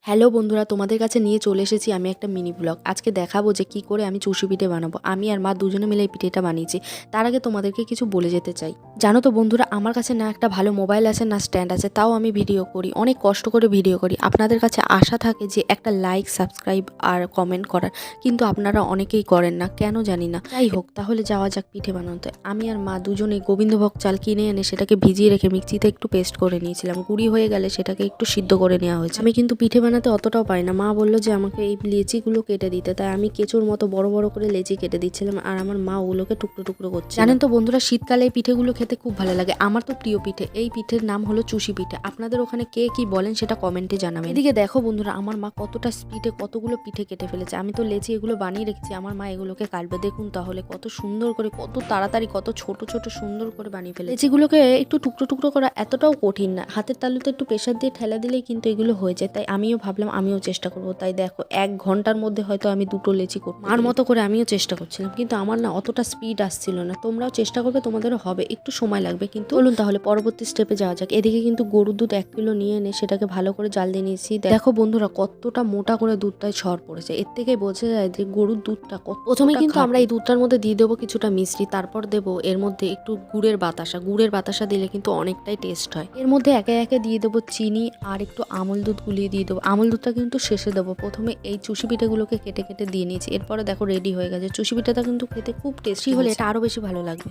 Hello বন্ধুরা, তোমাদের কাছে নিয়ে চলে এসেছি আমি একটা মিনি ব্লগ। আজকে দেখাবো যে কি করে আমি চুষি পিঠে বানাবো। আমি আর মা দুজনে মিলে এই পিঠেটা বানিয়েছি। তার আগে তোমাদেরকে কিছু বলে যেতে চাই। জানো তো বন্ধুরা, আমার কাছে না একটা ভালো মোবাইল আছে না স্ট্যান্ড আছে, তাও আমি ভিডিও করি, অনেক কষ্ট করে ভিডিও করি। আপনাদের কাছে আশা থাকে যে একটা লাইক, সাবস্ক্রাইব আর কমেন্ট করার, কিন্তু আপনারা অনেকেই করেন না, কেন জানি না। যাই হোক, তাহলে যাওয়া যাক পিঠে বানাতে। আমি আর মা দুজনেই গোবিন্দভোগ চাল কিনে এনে সেটাকে ভিজিয়ে রেখে মিক্সিতে একটু পেস্ট করে নিয়েছিলাম। গুঁড়ি হয়ে গেলে সেটাকে একটু সিদ্ধ করে নেওয়া হয়েছে। আমি কিন্তু পিঠে বানাতে অতটাও পারি না। মা বললো যে আমাকে এই লেচিগুলো কেটে দিতে, তাই আমি কেঁচোর মতো বড় বড় করে লেচি কেটে দিচ্ছিলাম আর আমার মা ওগুলোকে টুকরো টুকরো করছে। জানেন তো বন্ধুরা, শীতকালে এই পিঠেগুলো খেতে খুব ভালো লাগে। আমার তো প্রিয় পিঠে। এই পিঠের নাম হলো চুষি পিঠে। আপনাদের ওখানে কে কি বলেন সেটা কমেন্টে জানাবেন। এদিকে দেখো বন্ধুরা, আমার মা কতটা স্পিডে কতগুলো পিঠে কেটে ফেলেছে। আমি তো লেচি এগুলো বানিয়ে রেখেছি, আমার মা এগুলোকে কাটবে। দেখুন তাহলে কত সুন্দর করে, কত তাড়াতাড়ি, কত ছোট ছোট সুন্দর করে বানিয়ে ফেলেছে। লেচিগুলোকে একটু টুকরো টুকরো করা এতটাও কঠিন না। হাতের তালুতে একটু প্রেসার দিয়ে ঠেলা দিলেই কিন্তু এগুলো হয়ে যায়। তাই আমিও ভাবলাম আমিও চেষ্টা করবো। তাই দেখো 1 ঘন্টার মধ্যে হয়তো আমি 2টো লেচি করবো। মার মতো করে আমিও চেষ্টা করছিলাম, কিন্তু আমার না অতটা স্পিড আসছিল না। তোমরাও চেষ্টা করবে, তোমাদেরও হবে, একটু সময় লাগবে। কিন্তু বলুন তাহলে পরবর্তী স্টেপে যাওয়া যাক। এদিকে কিন্তু গরুর দুধ 1 কিলো নিয়ে এনে সেটাকে ভালো করে জাল দিয়ে নিয়েছি। দেখো বন্ধুরা, কতটা মোটা করে দুধটায় ছড় পড়েছে। এর থেকে বোঝা যায় যে গরুর দুধটা কত। প্রথমে কিন্তু আমরা এই দুধটার মধ্যে দিয়ে দেবো কিছুটা মিষ্টি, তারপর দেবো এর মধ্যে একটু গুড়ের বাতাসা। গুড়ের বাতাসা দিলে কিন্তু অনেকটাই টেস্ট হয়। এর মধ্যে একে একে দিয়ে দেবো চিনি আর একটু আমল দুধ গুলিয়ে দিয়ে দেবো। আমল দুধটা কিন্তু শেষে দেবো। প্রথমে এই চুষি পিঠেগুলোকে কেটে কেটে দিয়ে নিয়েছি। এরপরে দেখো রেডি হয়ে গেছে। চুষি পিঠাটা কিন্তু খেতে খুব টেস্টি হলে এটা আরো বেশি ভালো লাগবে।